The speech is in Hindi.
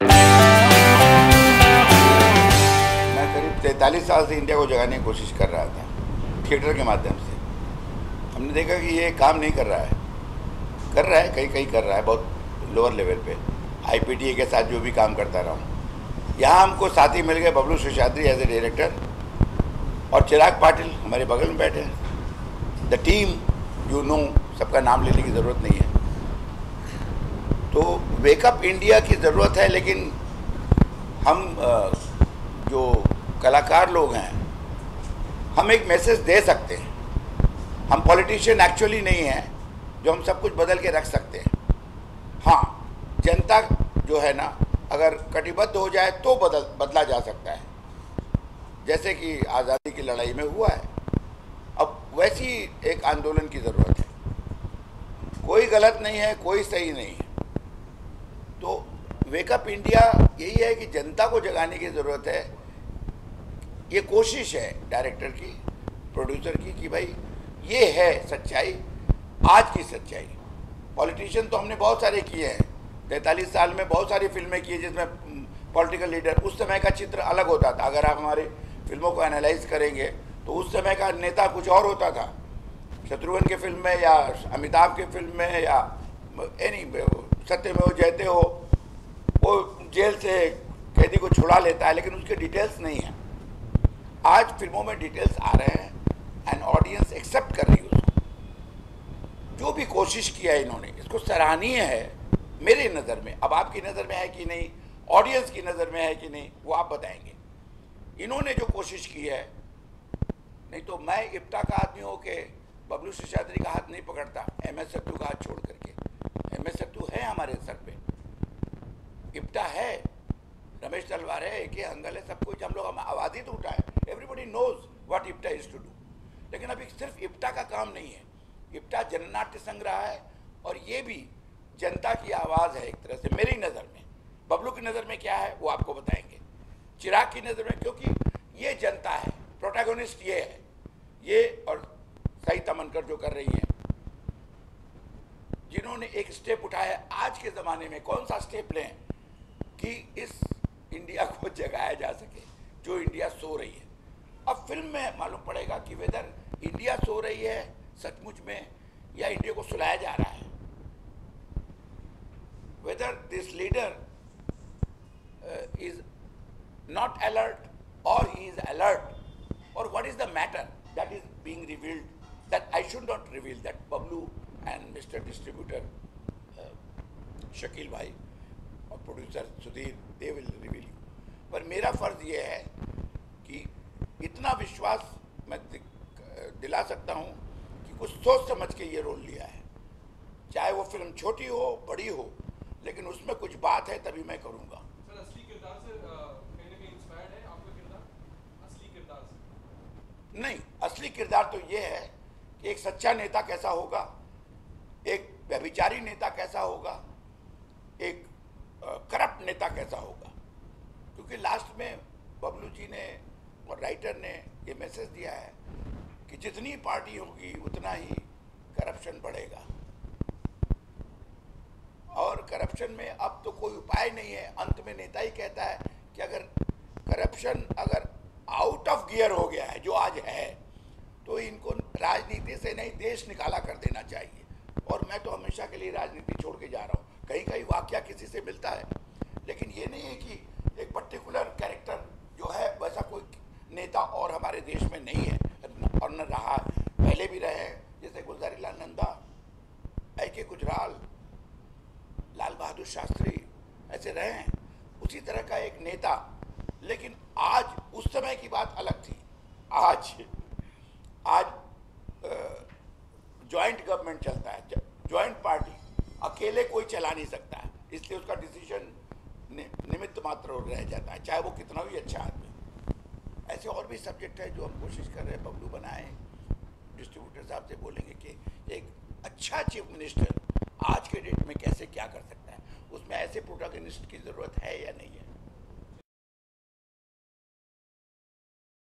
मैं करीब 43 साल से इंडिया को जगाने की कोशिश कर रहा था थिएटर के माध्यम से। हमने देखा कि ये काम नहीं कर रहा है, कहीं कहीं कर रहा है, बहुत लोअर लेवल पे। आईपीटीए के साथ जो भी काम करता रहा हूँ, यहाँ हमको साथी मिल गए Bablu Sheshadri as a director और चिराग पाटिल हमारे बगल में बैठे हैं। द टीम यू नो, सबका नाम लेने की ज़रूरत नहीं है। तो वेकअप इंडिया की ज़रूरत है, लेकिन हम जो कलाकार लोग हैं, हम एक मैसेज दे सकते हैं। हम पॉलिटिशियन एक्चुअली नहीं हैं जो हम सब कुछ बदल के रख सकते हैं। हाँ, जनता जो है ना, अगर कटिबद्ध हो जाए तो बदला जा सकता है, जैसे कि आज़ादी की लड़ाई में हुआ है। अब वैसी एक आंदोलन की ज़रूरत है। कोई गलत नहीं है, कोई सही नहीं है। तो वेकअप इंडिया यही है कि जनता को जगाने की ज़रूरत है। ये कोशिश है डायरेक्टर की, प्रोड्यूसर की, कि भाई ये है सच्चाई, आज की सच्चाई। पॉलिटिशियन तो हमने बहुत सारे किए हैं, 43 साल में बहुत सारी फिल्में की जिसमें पॉलिटिकल लीडर, उस समय का चित्र अलग होता था। अगर आप हमारे फिल्मों को एनालाइज करेंगे तो उस समय का नेता कुछ और होता था। शत्रुघ्न के फिल्म में या अमिताभ के फिल्म में या एनी सत्यमेव जयते हो, वो जेल से कैदी को छुड़ा लेता है, लेकिन उसके डिटेल्स नहीं है। आज फिल्मों में डिटेल्स आ रहे हैं एंड ऑडियंस एक्सेप्ट कर रही है उसको। जो भी कोशिश किया है इन्होंने, इसको सराहनीय है मेरी नज़र में। अब आपकी नज़र में है कि नहीं, ऑडियंस की नज़र में है कि नहीं, वो आप बताएंगे। इन्होंने जो कोशिश की है, नहीं तो मैं इप्टा का आदमी हो के बबलू शेषाद्री का हाथ नहीं पकड़ता, एमएस सत्तू का हाथ छोड़ करके। एमएस सत्तू है हमारे सर पे, इप्टा है, रमेश तलवार है, AK हंगल है, सब कुछ हम लोग आवाज़ ही तो उठाए। Everybody knows what IPTA is to do. लेकिन अभी सिर्फ इप्टा का काम नहीं है, इप्टा जननाट्य संग्रह है और ये भी जनता की आवाज़ है एक तरह से मेरी नज़र में। बबलू की नज़र में क्या है वो आपको बताएंगे, चिराग की नज़र में, क्योंकि ये जनता है, प्रोटैगनिस्ट ये है, ये और सही तमनकर जो कर रही हैं, जिन्होंने एक स्टेप उठाया है। आज के ज़माने में कौन सा स्टेप लें कि इस इंडिया को जगाया जा सके जो इंडिया सो रही है। अब फिल्म में मालूम पड़ेगा कि वेदर इंडिया सो रही है सचमुच में या इंडिया को सुलाया जा रहा है। Whether this leader is not alert or he is alert, or what is the matter that is being revealed, that I should not reveal, that Bablu and Mr. Distributor Shakeel भाई और producer Sudhir, they will reveal you। पर मेरा फर्ज ये है कि इतना विश्वास मैं दिला सकता हूँ कि कुछ सोच समझ के ये रोल लिया है, चाहे वो फिल्म छोटी हो बड़ी हो, लेकिन उसमें कुछ बात है तभी मैं करूँगा। सर, असली किरदार से कहीं ना कहीं इंस्पायर्ड है आपका किरदार? असली किरदार से नहीं, असली किरदार तो ये है कि एक सच्चा नेता कैसा होगा, एक व्यभिचारी नेता कैसा होगा, एक करप्ट नेता कैसा होगा। क्योंकि लास्ट में बबलू जी ने और राइटर ने ये मैसेज दिया है कि जितनी पार्टी होगी उतना ही करप्शन बढ़ेगा, और करप्शन में अब तो कोई उपाय नहीं है। अंत में नेता ही कहता है कि अगर करप्शन अगर आउट ऑफ गियर हो गया है, जो आज है, तो इनको राजनीति से नहीं देश निकाला कर देना चाहिए। और मैं तो हमेशा के लिए राजनीति छोड़ के जा रहा हूँ। कहीं कहीं वाकया किसी से मिलता है, लेकिन ये नहीं है कि एक पर्टिकुलर कैरेक्टर जो है वैसा कोई नेता और हमारे देश में नहीं है और न रहा, पहले भी रहे हैं, जैसे गुलजारी लाल नंदा, AK गुजराल, लाल बहादुर शास्त्री, ऐसे रहे हैं, उसी तरह का एक नेता। लेकिन आज, उस समय की बात अलग थी। आज जॉइंट गवर्नमेंट चलता है, जॉइंट पार्टी, अकेले कोई चला नहीं सकता है, इसलिए उसका डिसीजन निमित्त मात्र रह जाता है, चाहे वो कितना भी अच्छा आदमी। ऐसे और भी सब्जेक्ट है जो हम कोशिश कर रहे हैं बबलू बनाए। डिस्ट्रीब्यूटर साहब से बोलेंगे कि एक अच्छा चीफ मिनिस्टर आज के डेट में कैसे क्या कर सकता है, उसमें ऐसे प्रोटैगनिस्ट की ज़रूरत है या नहीं है।